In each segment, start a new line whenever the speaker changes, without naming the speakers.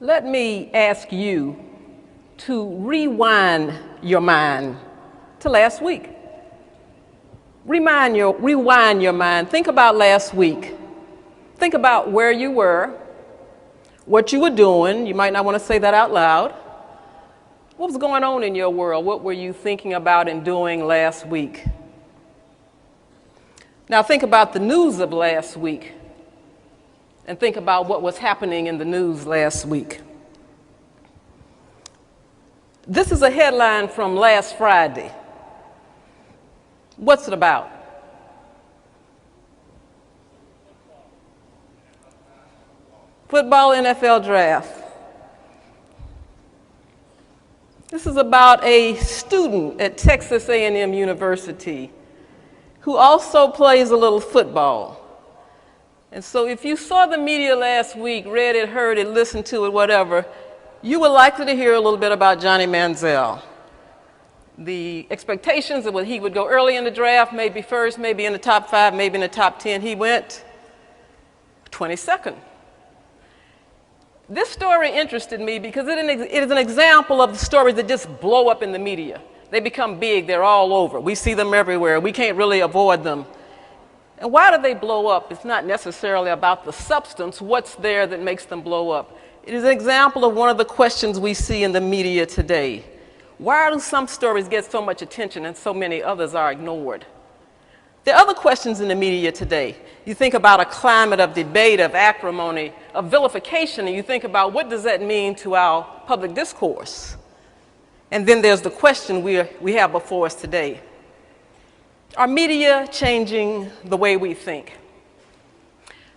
Let me ask you to rewind your mind to last week. Rewind your mind. Think about last week. Think about where you were, what you were doing. You might not want to say that out loud. What was going on in your world? What were you thinking about and doing last week? Now think about the news of last week and think about what was happening in the news last week. This is a headline from last Friday. What's it about? Football NFL draft. This is about a student at Texas A&M University who also plays a little football. And so if you saw the media last week, read it, heard it, listened to it, whatever, you were likely to hear a little bit about Johnny Manziel. The expectations of what he would go early in the draft, maybe first, maybe in the top 5, maybe in the top 10. He went 22nd. This story interested me because it is an example of the stories that just blow up in the media. They become big, they're all over. We see them everywhere. We can't really avoid them. And why do they blow up? It's not necessarily about the substance, what's there that makes them blow up. It is an example of one of the questions we see in the media today. Why do some stories get so much attention and so many others are ignored? There are other questions in the media today. You think about a climate of debate, of acrimony, of vilification, and you think about what does that mean to our public discourse? And then there's the question we have before us today. Are media changing the way we think?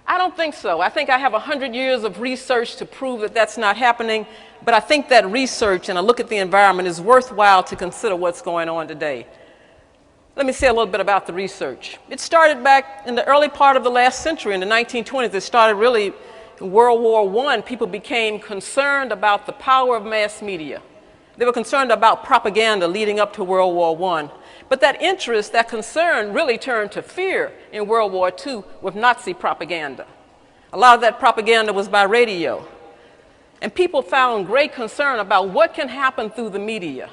I don't think so. I think I have 100 years of research to prove that that's not happening, but I think that research and a look at the environment is worthwhile to consider what's going on today. Let me say a little bit about the research. It started back in the early part of the last century, in the 1920s. It started really in World War I. People became concerned about the power of mass media. They were concerned about propaganda leading up to World War I. But that interest, that concern really turned to fear in World War II with Nazi propaganda. A lot of that propaganda was by radio. And people found great concern about what can happen through the media.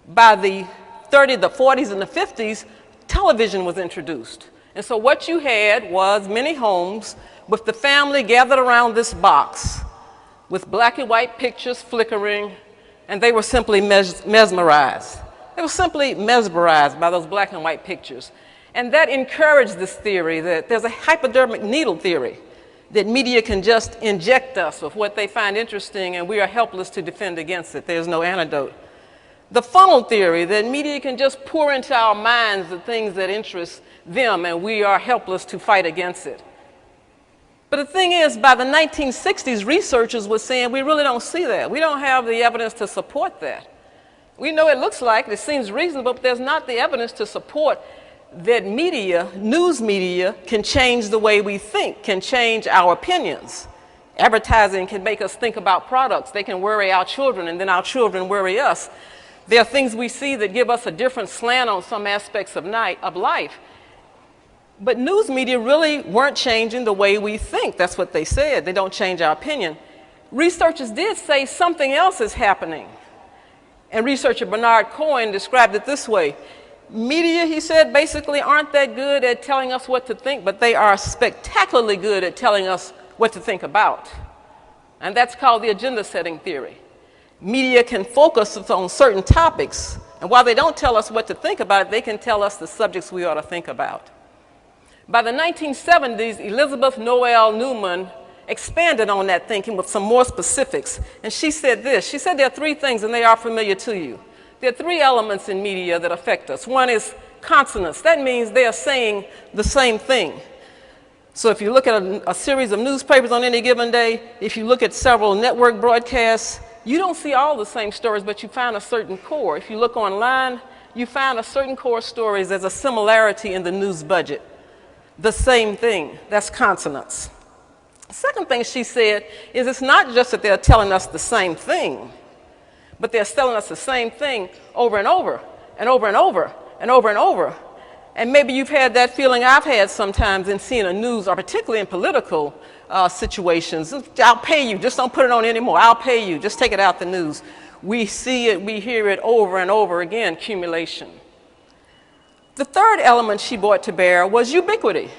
By the 30s, the 40s, and the 50s, television was introduced. And so what you had was many homes with the family gathered around this box with black and white pictures flickering, and they were simply mesmerized. They were simply mesmerized by those black and white pictures. And that encouraged this theory that there's a hypodermic needle theory, that media can just inject us with what they find interesting and we are helpless to defend against it. There's no antidote. The funnel theory, that media can just pour into our minds the things that interest them and we are helpless to fight against it. But the thing is, by the 1960s, researchers were saying we really don't see that. We don't have the evidence to support that. We know it looks like, it seems reasonable, but there's not the evidence to support that media, news media, can change the way we think, can change our opinions. Advertising can make us think about products. They can worry our children, and then our children worry us. There are things we see that give us a different slant on some aspects of life. But news media really weren't changing the way we think. That's what they said. They don't change our opinion. Researchers did say something else is happening. And researcher Bernard Cohen described it this way. Media, he said, basically aren't that good at telling us what to think, but they are spectacularly good at telling us what to think about. And that's called the agenda setting theory. Media can focus on certain topics, and while they don't tell us what to think about, they can tell us the subjects we ought to think about. By the 1970s, Elizabeth Noel Newman expanded on that thinking with some more specifics, and she said this. She said there are 3 things, and they are familiar to you. There are 3 elements in media that affect us. One is consonance. That means they are saying the same thing. So if you look at a series of newspapers on any given day, if you look at several network broadcasts, you don't see all the same stories, but you find a certain core. If you look online, you find a certain core stories. There's a similarity in the news budget. The same thing. That's consonance. The second thing she said is it's not just that they're telling us the same thing, but they're telling us the same thing over and over and over and over and over and over. And maybe you've had that feeling I've had sometimes in seeing the news, or particularly in political situations. I'll pay you, just don't put it on anymore. I'll pay you, just take it out the news. We see it, we hear it over and over again, cumulation. The third element she brought to bear was ubiquity.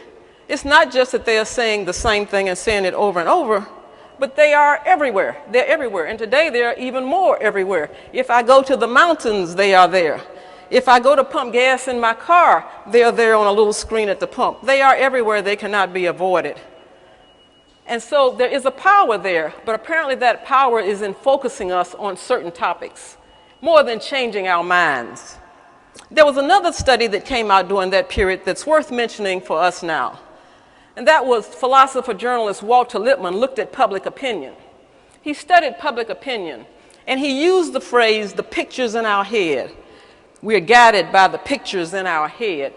It's not just that they are saying the same thing and saying it over and over, but they are everywhere. They're everywhere. And today they're even more everywhere. If I go to the mountains, they are there. If I go to pump gas in my car, they're there on a little screen at the pump. They are everywhere. They cannot be avoided. And so there is a power there, but apparently that power is in focusing us on certain topics, more than changing our minds. There was another study that came out during that period that's worth mentioning for us now. And that was philosopher-journalist Walter Lippmann looked at public opinion. He studied public opinion, and he used the phrase, the pictures in our head. We are guided by the pictures in our head.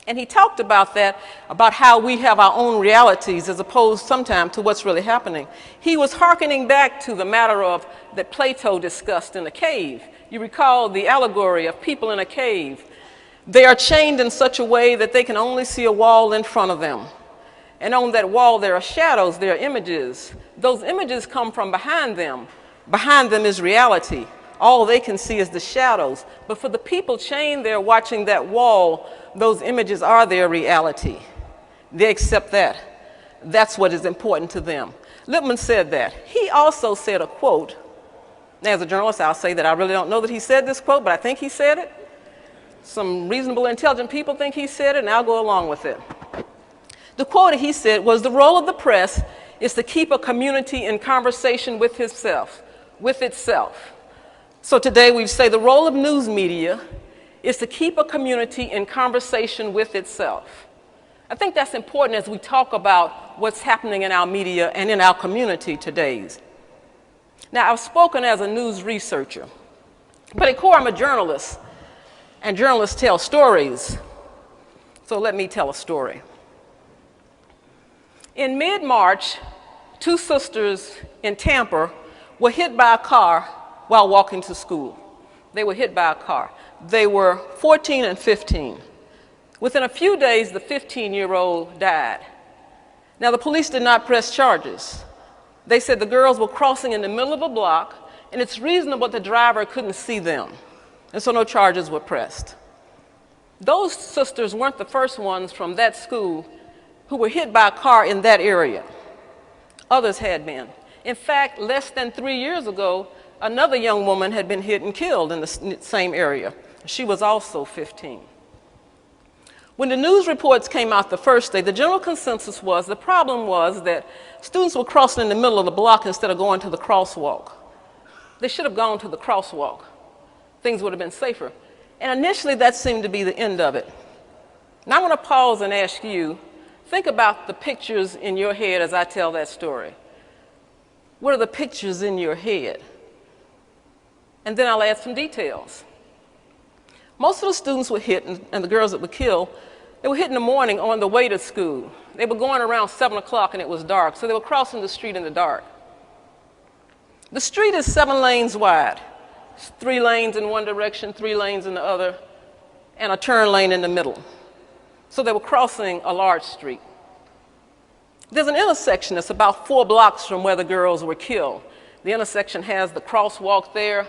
And he talked about that, about how we have our own realities as opposed sometimes to what's really happening. He was hearkening back to the matter of that Plato discussed in the cave. You recall the allegory of people in a cave. They are chained in such a way that they can only see a wall in front of them. And on that wall there are shadows, there are images. Those images come from behind them. Behind them is reality. All they can see is the shadows. But for the people chained there watching that wall, those images are their reality. They accept that. That's what is important to them. Lippmann said that. He also said a quote. Now, as a journalist, I'll say that I really don't know that he said this quote, but I think he said it. Some reasonable, intelligent people think he said it, and I'll go along with it. The quote he said was, "The role of the press is to keep a community in conversation with itself. So today we say the role of news media is to keep a community in conversation with itself. I think that's important as we talk about what's happening in our media and in our community today. Now, I've spoken as a news researcher, but at core I'm a journalist, and journalists tell stories. So let me tell a story. In mid-March, two sisters in Tampa were hit by a car while walking to school. They were hit by a car. They were 14 and 15. Within a few days, the 15-year-old died. Now, the police did not press charges. They said the girls were crossing in the middle of a block, and it's reasonable the driver couldn't see them, and so no charges were pressed. Those sisters weren't the first ones from that school who were hit by a car in that area. Others had been. In fact, less than 3 years ago, another young woman had been hit and killed in the same area. She was also 15. When the news reports came out the first day, the general consensus was the problem was that students were crossing in the middle of the block instead of going to the crosswalk. They should have gone to the crosswalk. Things would have been safer. And initially, that seemed to be the end of it. Now I want to pause and ask you, think about the pictures in your head as I tell that story. What are the pictures in your head? And then I'll add some details. Most of the students were hit, and the girls that were killed, they were hit in the morning on the way to school. They were going around 7 o'clock and it was dark, so they were crossing the street in the dark. The street is 7 lanes wide. It's 3 lanes in one direction, 3 lanes in the other, and a turn lane in the middle. So they were crossing a large street. There's an intersection that's about 4 blocks from where the girls were killed. The intersection has the crosswalk there.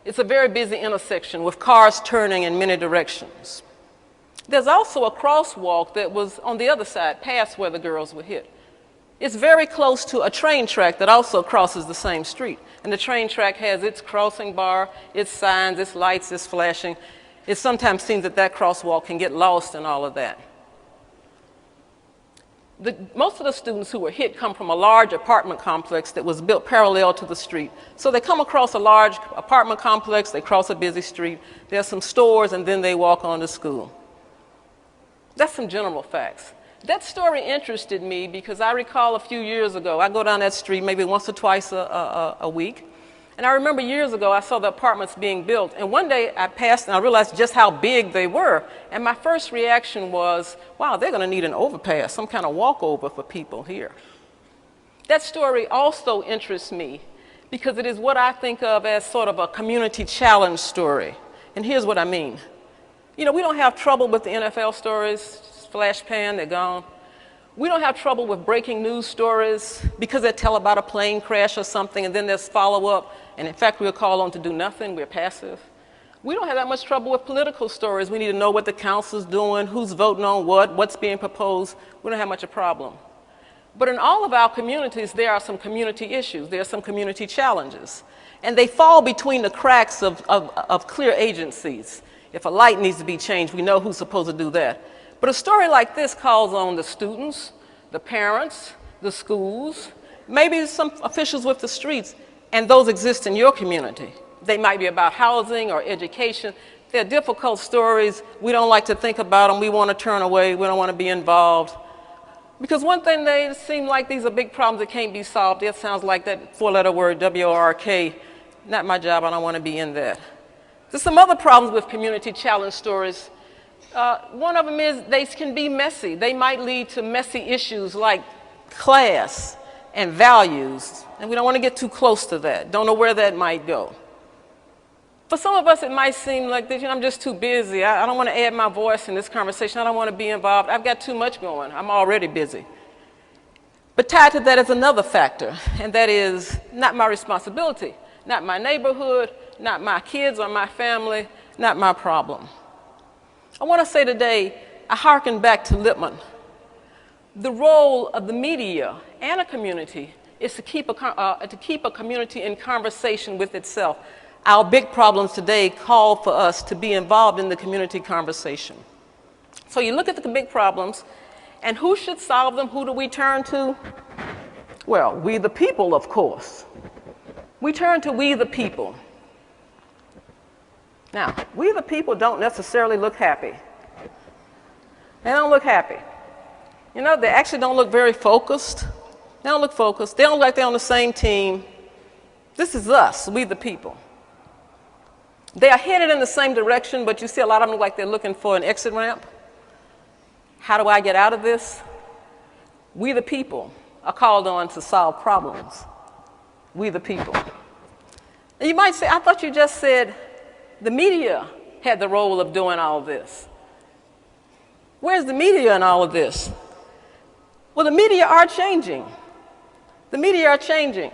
It's a very busy intersection with cars turning in many directions. There's also a crosswalk that was on the other side, past where the girls were hit. It's very close to a train track that also crosses the same street. And the train track has its crossing bar, its signs, its lights, its flashing. It sometimes seems that that crosswalk can get lost in all of that. Most of the students who were hit come from a large apartment complex that was built parallel to the street. So they come across a large apartment complex, they cross a busy street, there's some stores, and then they walk on to school. That's some general facts. That story interested me because I recall a few years ago, I go down that street maybe once or twice a week, and I remember years ago I saw the apartments being built, and one day I passed and I realized just how big they were, and my first reaction was, wow, they're going to need an overpass, some kind of walkover for people here. That story also interests me because it is what I think of as sort of a community challenge story, and here's what I mean. You know, we don't have trouble with the NFL stories, flash pan, they're gone. We don't have trouble with breaking news stories because they tell about a plane crash or something and then there's follow-up, and in fact we're called on to do nothing, we're passive. We don't have that much trouble with political stories. We need to know what the council's doing, who's voting on what, what's being proposed. We don't have much of a problem. But in all of our communities, there are some community issues, there are some community challenges, and they fall between the cracks of clear agencies. If a light needs to be changed, we know who's supposed to do that. But a story like this calls on the students, the parents, the schools, maybe some officials with the streets, and those exist in your community. They might be about housing or education. They're difficult stories. We don't like to think about them. We want to turn away. We don't want to be involved. Because one thing, they seem like these are big problems that can't be solved. It sounds like that four-letter word, W-O-R-K. Not my job. I don't want to be in that. There's some other problems with community challenge stories. One of them is they can be messy. They might lead to messy issues like class and values, and we don't want to get too close to that. Don't know where that might go. For some of us, it might seem like, you know, I'm just too busy. I don't want to add my voice in this conversation. I don't want to be involved. I've got too much going. I'm already busy. But tied to that is another factor, and that is not my responsibility, not my neighborhood, not my kids or my family, not my problem. I want to say today, I hearken back to Lippmann. The role of the media and a community is to keep a community in conversation with itself. Our big problems today call for us to be involved in the community conversation. So you look at the big problems, and who should solve them? Who do we turn to? Well, we the people, of course. We turn to we the people. Now, we the people don't necessarily look happy. They don't look happy. You know, they actually don't look very focused. They don't look focused. They don't look like they're on the same team. This is us, we the people. They are headed in the same direction, but you see a lot of them look like they're looking for an exit ramp. How do I get out of this? We the people are called on to solve problems. We the people. And you might say, I thought you just said the media had the role of doing all of this. Where's the media in all of this? Well, the media are changing. The media are changing.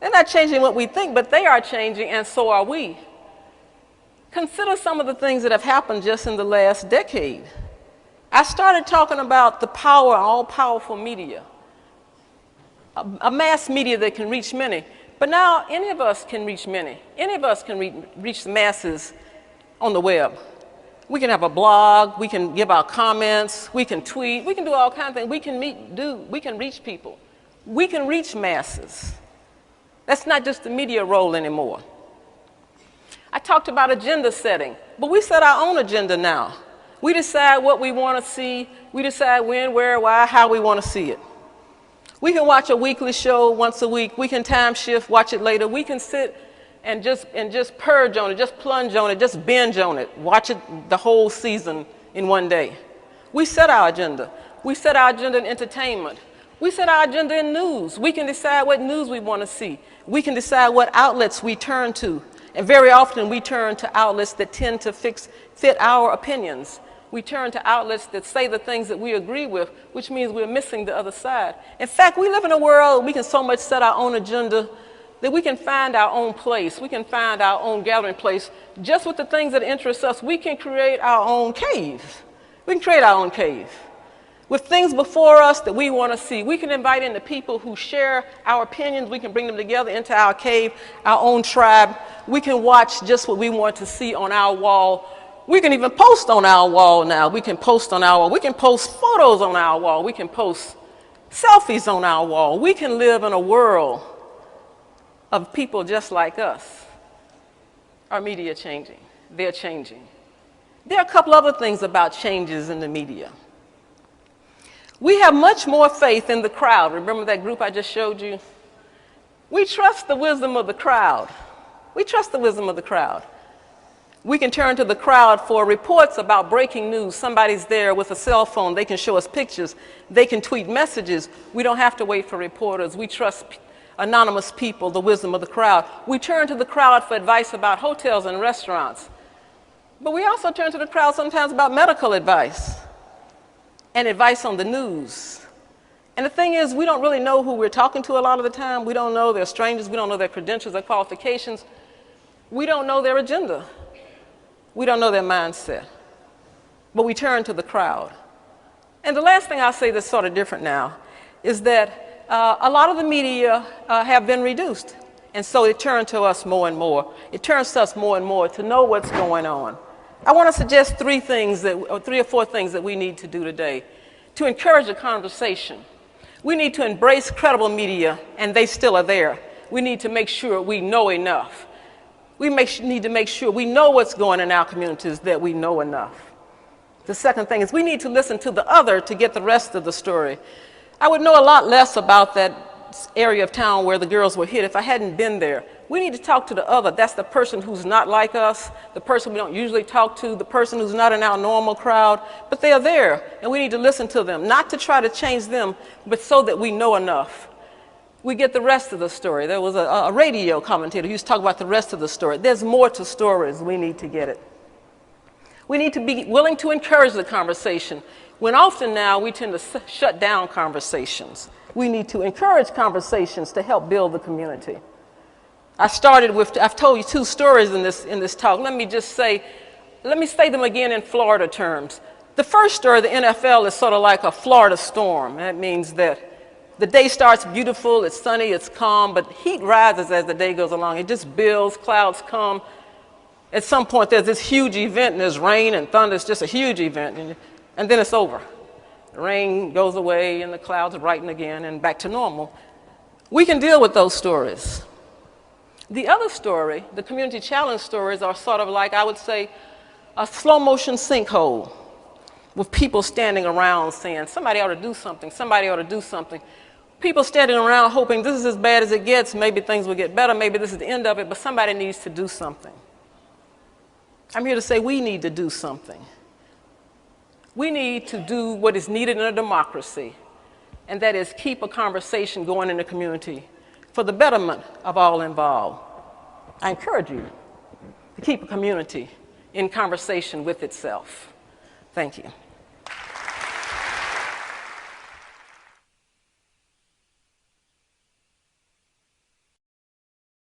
They're not changing what we think, but they are changing, and so are we. Consider some of the things that have happened just in the last decade. I started talking about the power, all-powerful media, a mass media that can reach many. But now any of us can reach many. Any of us can reach the masses on the web. We can have a blog, we can give our comments, we can tweet, we can do all kinds of things. We can reach people. We can reach masses. That's not just the media role anymore. I talked about agenda setting, but we set our own agenda now. We decide what we want to see. We decide when, where, why, how we want to see it. We can watch a weekly show once a week. We can time shift, watch it later. We can sit and just purge on it, just plunge on it, just binge on it, watch it the whole season in one day. We set our agenda. We set our agenda in entertainment. We set our agenda in news. We can decide what news we want to see. We can decide what outlets we turn to. And very often we turn to outlets that tend to fit our opinions. We turn to outlets that say the things that we agree with, which means we're missing the other side. In fact, we live in a world we can so much set our own agenda that we can find our own place. We can find our own gathering place. Just with the things that interest us, we can create our own cave. We can create our own cave. With things before us that we want to see, we can invite in the people who share our opinions. We can bring them together into our cave, our own tribe. We can watch just what we want to see on our wall. We can even post on our wall now. We can post on our wall. We can post photos on our wall. We can post selfies on our wall. We can live in a world of people just like us. Our media changing. They're changing. There are a couple other things about changes in the media. We have much more faith in the crowd. Remember that group I just showed you? We trust the wisdom of the crowd. We trust the wisdom of the crowd. We can turn to the crowd for reports about breaking news. Somebody's there with a cell phone. They can show us pictures. They can tweet messages. We don't have to wait for reporters. We trust anonymous people, the wisdom of the crowd. We turn to the crowd for advice about hotels and restaurants. But we also turn to the crowd sometimes about medical advice and advice on the news. And the thing is, we don't really know who we're talking to a lot of the time. We don't know, they're strangers. We don't know their credentials, their qualifications. We don't know their agenda. We don't know their mindset. But we turn to the crowd. And the last thing I'll say that's sort of different now is that a lot of the media have been reduced. And so it turned to us more and more. It turns to us more and more to know what's going on. I want to suggest three or four things that we need to do today to encourage a conversation. We need to embrace credible media, and they still are there. We need to make sure we know enough. We need to make sure we know what's going on in our communities, that we know enough. The second thing is we need to listen to the other to get the rest of the story. I would know a lot less about that area of town where the girls were hit if I hadn't been there. We need to talk to the other. That's the person who's not like us, the person we don't usually talk to, the person who's not in our normal crowd, but they are there, and we need to listen to them, not to try to change them, but so that we know enough. We get the rest of the story. There was a radio commentator who used to talk about the rest of the story. There's more to stories. We need to get it. We need to be willing to encourage the conversation, when often now we tend to shut down conversations. We need to encourage conversations to help build the community. I've told you two stories in this talk. Let me say them again in Florida terms. The first story, the NFL, is sort of like a Florida storm. That means that the day starts beautiful, it's sunny, it's calm, but heat rises as the day goes along. It just builds, clouds come. At some point, there's this huge event, and there's rain and thunder. It's just a huge event, and then it's over. The rain goes away, and the clouds brighten again, and back to normal. We can deal with those stories. The other story, the community challenge stories, are sort of like, I would say, a slow-motion sinkhole with people standing around saying, somebody ought to do something, somebody ought to do something. People standing around hoping this is as bad as it gets, maybe things will get better, maybe this is the end of it, but somebody needs to do something. I'm here to say we need to do something. We need to do what is needed in a democracy, and that is keep a conversation going in the community for the betterment of all involved. I encourage you to keep a community in conversation with itself. Thank you.